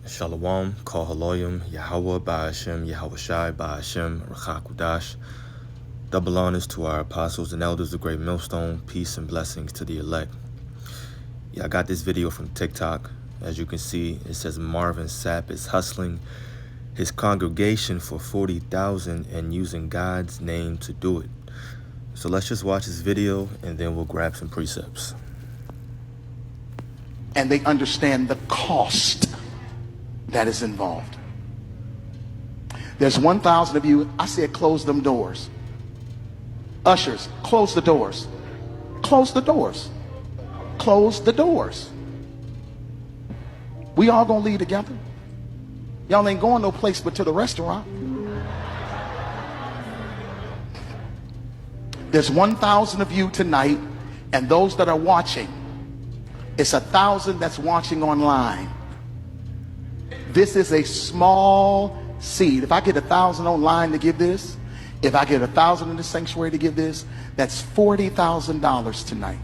Shalom, Kol Haloyim, Yahweh Ba'ashem, Yahweh Shai Ba'ashem, Rachakudash. Double honors to our apostles and elders of Great Millstone. Peace and blessings to the elect. Yeah, I got this video from TikTok. As you can see, it says Marvin Sapp is hustling his congregation for 40,000 and using God's name to do it. So let's just watch this video and then we'll grab some precepts. And they understand the cost that is involved. There's 1,000 of you. I said close them doors. Ushers, close the doors. Close the doors. Close the doors. We all gonna leave together. Y'all ain't going no place but to the restaurant. There's 1,000 of you tonight, and those that are watching, it's 1,000 that's watching online. This is a small seed. If I get 1,000 online to give this, if I get 1,000 in the sanctuary to give this, that's $40,000 tonight.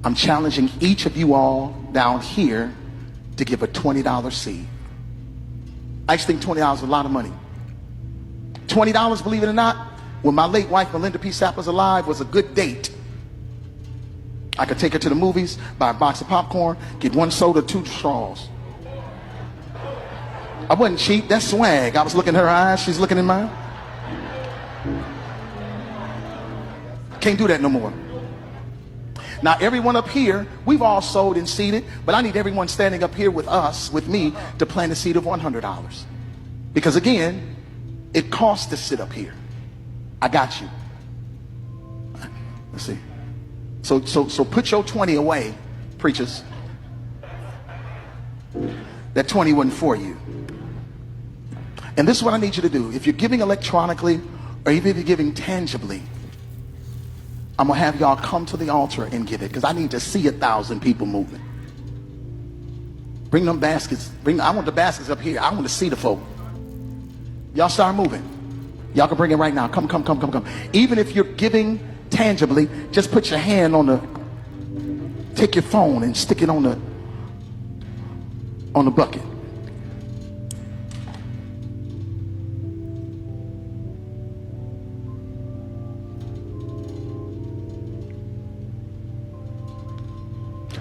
I'm challenging each of you all down here to give a $20 seed. I just think $20 is a lot of money. $20, believe it or not, when my late wife Melinda P. Sapp was alive, was a good date. I could take her to the movies, buy a box of popcorn, get 1 soda, 2 straws. I wasn't cheap, that's swag. I was looking in her eyes, she's looking in mine. Can't do that no more. Now everyone up here, we've all sold and seeded, but I need everyone standing up here with us, with me, to plant a seed of $100. Because again, it costs to sit up here. I got you. Let's see. So put your 20 away, preachers. That 20 wasn't for you. And this is what I need you to do. If you're giving electronically, or even if you're giving tangibly, I'm gonna have y'all come to the altar and give it, because I need to see 1,000 people moving. Bring them baskets. I want the baskets up here. I want to see the folk. Y'all start moving. Y'all can bring it right now. Come. Even if you're giving tangibly, just put your hand on take your phone and stick it on the bucket.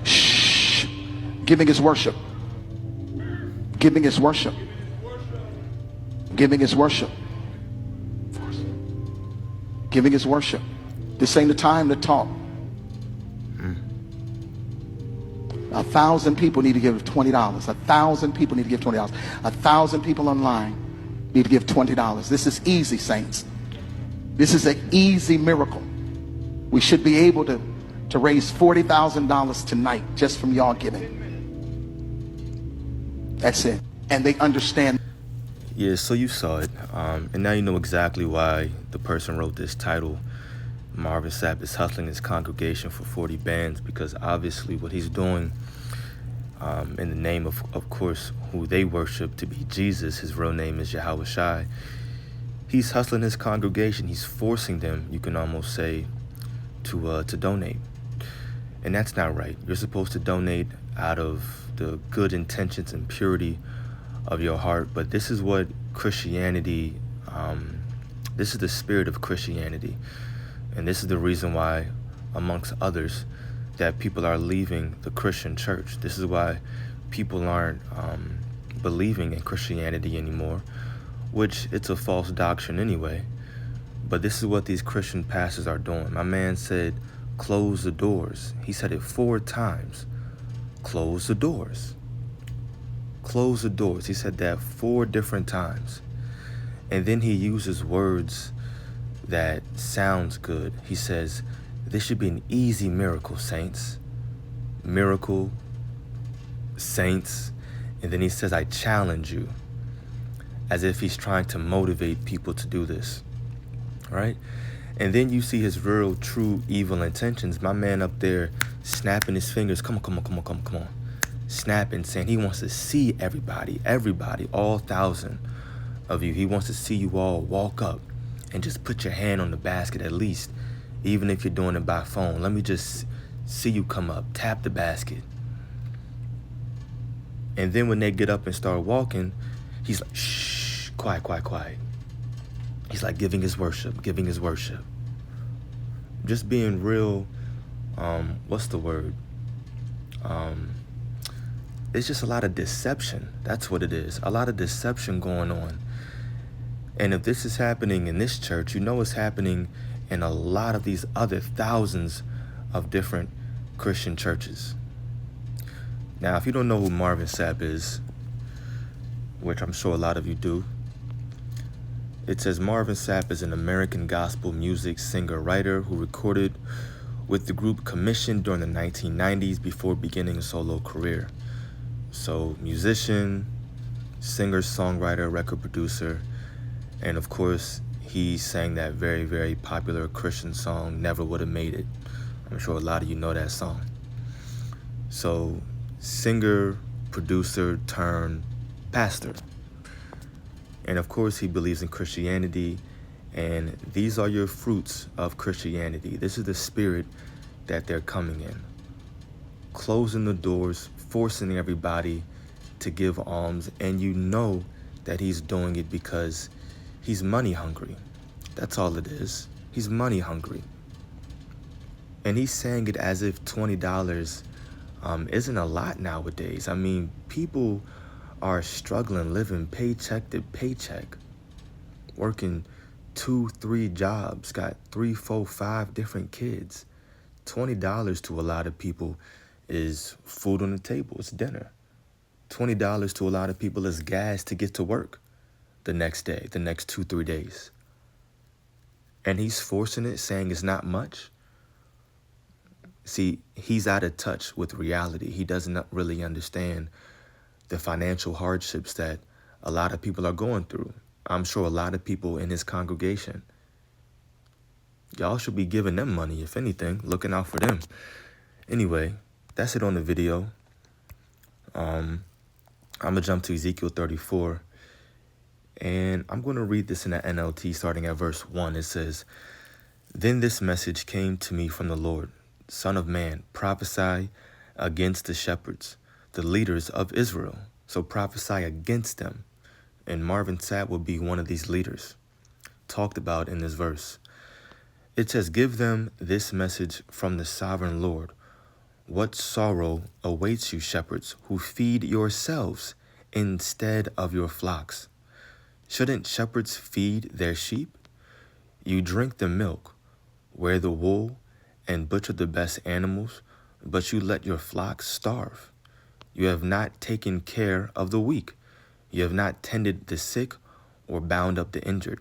Shh. Giving is worship. Giving is worship. Giving is worship. Giving is worship. This ain't the time to talk. 1,000 people need to give $20. 1,000 people need to give $20. 1,000 people online need to give $20. This is easy, saints. This is an easy miracle. We should be able to raise $40,000 tonight just from y'all giving. That's it. And they understand. Yeah, so you saw it, and now you know exactly why the person wrote this title. Marvin Sapp is hustling his congregation for 40 bands, because obviously what he's doing in the name of course, who they worship to be Jesus, his real name is Yahweh Shai. He's hustling his congregation. He's forcing them, you can almost say, to donate. And that's not right. You're supposed to donate out of the good intentions and purity of your heart. But this is what Christianity, this is the spirit of Christianity. And this is the reason why, amongst others, that people are leaving the Christian church. This is why people aren't believing in Christianity anymore, which it's a false doctrine anyway. But this is what these Christian pastors are doing. My man said, close the doors. He said it 4 times. Close the doors. Close the doors. He said that 4 different times. And then he uses words that sounds good. He says, this should be an easy miracle, saints. Miracle, saints. And then he says, I challenge you. As if he's trying to motivate people to do this. Right? And then you see his real, true, evil intentions. My man up there snapping his fingers. Come on. Snapping, saying he wants to see everybody, all 1,000 of you. He wants to see you all walk up and just put your hand on the basket at least, even if you're doing it by phone. Let me just see you come up, tap the basket. And then when they get up and start walking, he's like, shh, quiet, quiet, quiet. He's like giving his worship, giving his worship. Just being real, what's the word? It's just a lot of deception. That's what it is. A lot of deception going on. And if this is happening in this church, you know it's happening in a lot of these other thousands of different Christian churches. Now, if you don't know who Marvin Sapp is, which I'm sure a lot of you do, it says Marvin Sapp is an American gospel music singer-writer who recorded with the group Commission during the 1990s before beginning a solo career. So, musician, singer, songwriter, record producer, and of course, he sang that very, very popular Christian song, Never Would Have Made It. I'm sure a lot of you know that song. So, singer, producer, turned pastor. And of course, he believes in Christianity, and these are your fruits of Christianity. This is the spirit that they're coming in. Closing the doors, forcing everybody to give alms, and you know that he's doing it because he's money hungry. That's all it is. He's money hungry. And he's saying it as if $20 isn't a lot nowadays. I mean, people are struggling, living paycheck to paycheck, working 2-3 jobs, got 3, 4, 5 different kids. $20 to a lot of people is food on the table. It's dinner. $20 to a lot of people is gas to get to work the next day, the next 2-3 days. And he's forcing it, saying it's not much. See, he's out of touch with reality. He doesn't really understand the financial hardships that a lot of people are going through. I'm sure a lot of people in his congregation, y'all should be giving them money, if anything, looking out for them. Anyway, that's it on the video. I'm going to jump to Ezekiel 34, and I'm going to read this in the NLT starting at verse 1. It says, "Then this message came to me from the Lord, Son of man, prophesy against the shepherds, the leaders of Israel." So prophesy against them. And Marvin Sapp will be one of these leaders talked about in this verse. It says, "Give them this message from the sovereign Lord. What sorrow awaits you, shepherds, who feed yourselves instead of your flocks? Shouldn't shepherds feed their sheep? You drink the milk, wear the wool, and butcher the best animals, but you let your flocks starve. You have not taken care of the weak. You have not tended the sick or bound up the injured.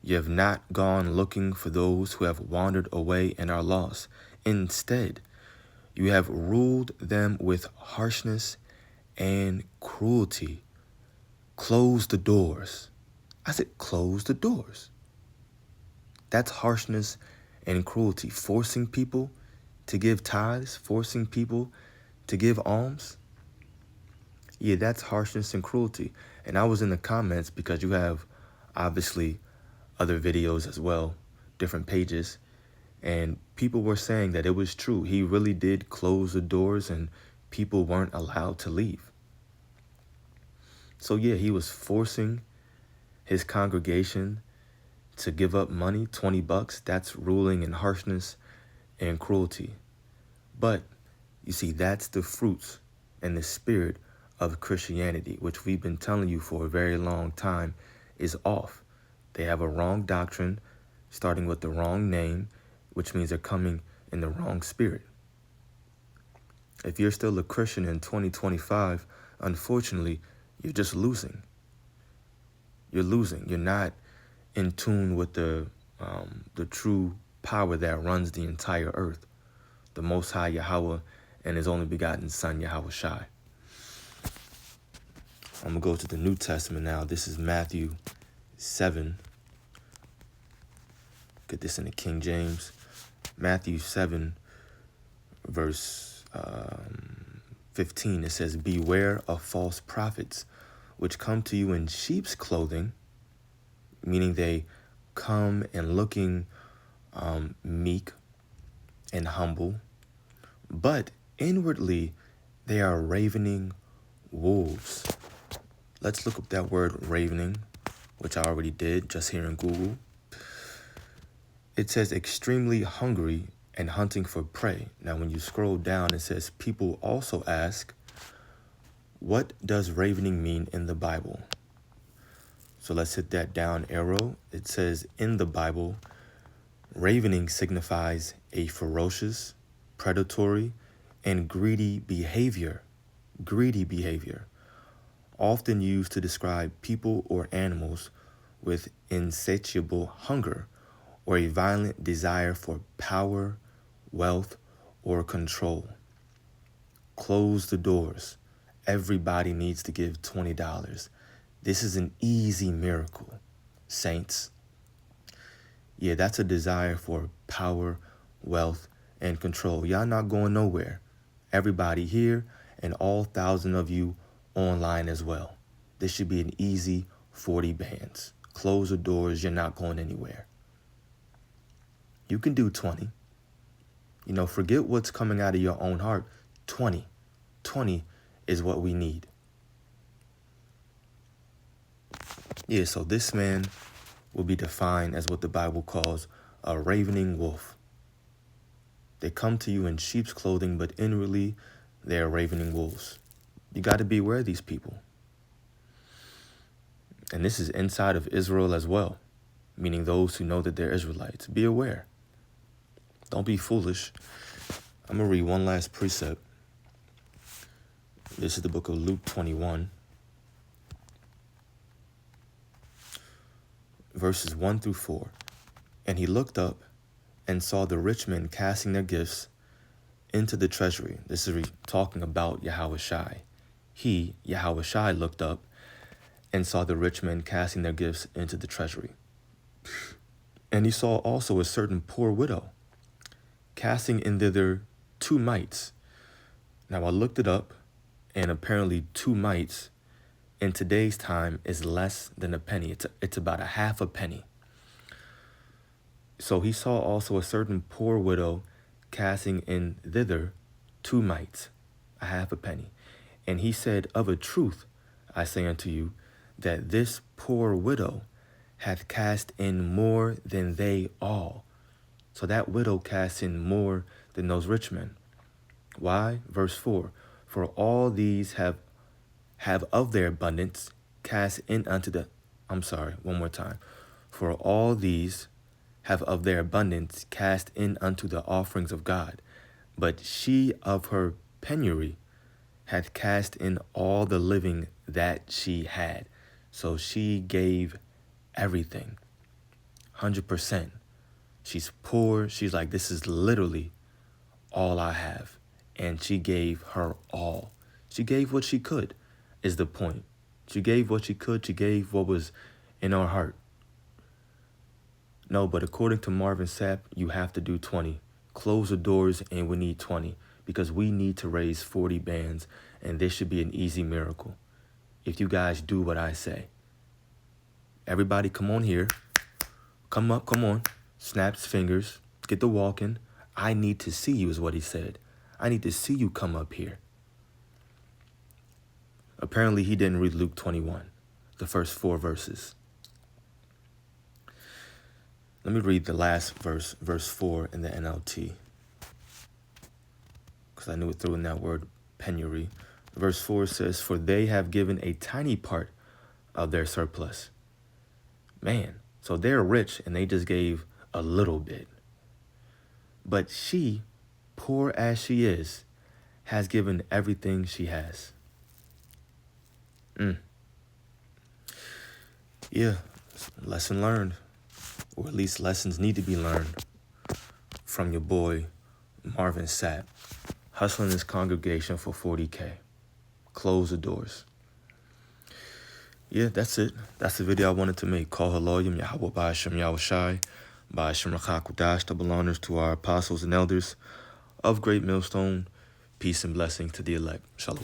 You have not gone looking for those who have wandered away and are lost. Instead, you have ruled them with harshness and cruelty. Close the doors." I said, close the doors. That's harshness and cruelty. Forcing people to give tithes, forcing people to give alms. Yeah, that's harshness and cruelty. And I was in the comments because you have obviously other videos as well, different pages. And people were saying that it was true. He really did close the doors and people weren't allowed to leave. So yeah, he was forcing his congregation to give up money, $20. That's ruling in harshness and cruelty. But you see, that's the fruits and the spirit of Christianity, which we've been telling you for a very long time is off. They have a wrong doctrine, starting with the wrong name, which means they're coming in the wrong spirit. If you're still a Christian in 2025, unfortunately, you're just losing. You're losing. You're not in tune with the true power that runs the entire earth, the Most High Yahweh and His only begotten Son, Yahweh Shai. I'm going to go to the New Testament now. This is Matthew 7. Get this in the King James. Matthew 7, verse 15. It says, "Beware of false prophets, which come to you in sheep's clothing," meaning they come and looking meek and humble, "but inwardly they are ravening wolves. Let's look up that word ravening, which I already did just here in Google. It says extremely hungry and hunting for prey. Now, when you scroll down, it says people also ask, what does ravening mean in the Bible? So let's hit that down arrow. It says in the Bible, ravening signifies a ferocious, predatory, and greedy behavior. Greedy behavior, often used to describe people or animals with insatiable hunger or a violent desire for power, wealth, or control. Close the doors. Everybody needs to give $20. This is an easy miracle, saints. Yeah, that's a desire for power, wealth, and control. Y'all not going nowhere. Everybody here and all 1,000 of you online as well. This should be an easy 40 bands. Close the doors. You're not going anywhere. You can do 20. You know, forget what's coming out of your own heart. 20. 20 is what we need. Yeah, so this man will be defined as what the Bible calls a ravening wolf. They come to you in sheep's clothing, but inwardly they are ravening wolves. You got to be aware of these people. And this is inside of Israel as well, meaning those who know that they're Israelites. Be aware. Don't be foolish. I'm going to read one last precept. This is the book of Luke 21, verses 1 through 4. And he looked up and saw the rich men casting their gifts into the treasury. This is talking about Yahushai. He, Yahushai, looked up and saw the rich men casting their gifts into the treasury. And he saw also a certain poor widow casting in thither 2 mites. Now I looked it up, and apparently 2 mites in today's time is less than a penny. It's about a half a penny. So he saw also a certain poor widow casting in thither 2 mites, a half a penny. And he said, of a truth, I say unto you, that this poor widow hath cast in more than they all. So that widow cast in more than those rich men. Why? Verse 4, for all these have of their abundance cast in unto the, one more time. For all these have of their abundance cast in unto the offerings of God. But she of her penury hath cast in all the living that she had. So she gave everything, 100%. She's poor. She's like, this is literally all I have. And she gave her all. She gave what she could, is the point. She gave what she could. She gave what was in her heart. No, but according to Marvin Sapp, you have to do 20. Close the doors and we need 20 because we need to raise 40 bands, and this should be an easy miracle if you guys do what I say. Everybody come on here. Come up, come on. Snaps fingers. Get the walking. I need to see you is what he said. I need to see you come up here. Apparently he didn't read Luke 21, the first 4 verses. Let me read the last verse, verse 4 in the NLT, because I knew it threw in that word penury. Verse 4 says, for they have given a tiny part of their surplus. Man, so they're rich and they just gave a little bit. But she, poor as she is, has given everything she has. Yeah, lesson learned. Or at least lessons need to be learned from your boy, Marvin Sapp, hustling his congregation for 40K. Close the doors. Yeah, that's it. That's the video I wanted to make. Call Haloyim Yahweh Ba'ashem Yahushai, Ba'ashem Rachakudash, double honors to our apostles and elders of Great Millstone. Peace and blessing to the elect. Shalom.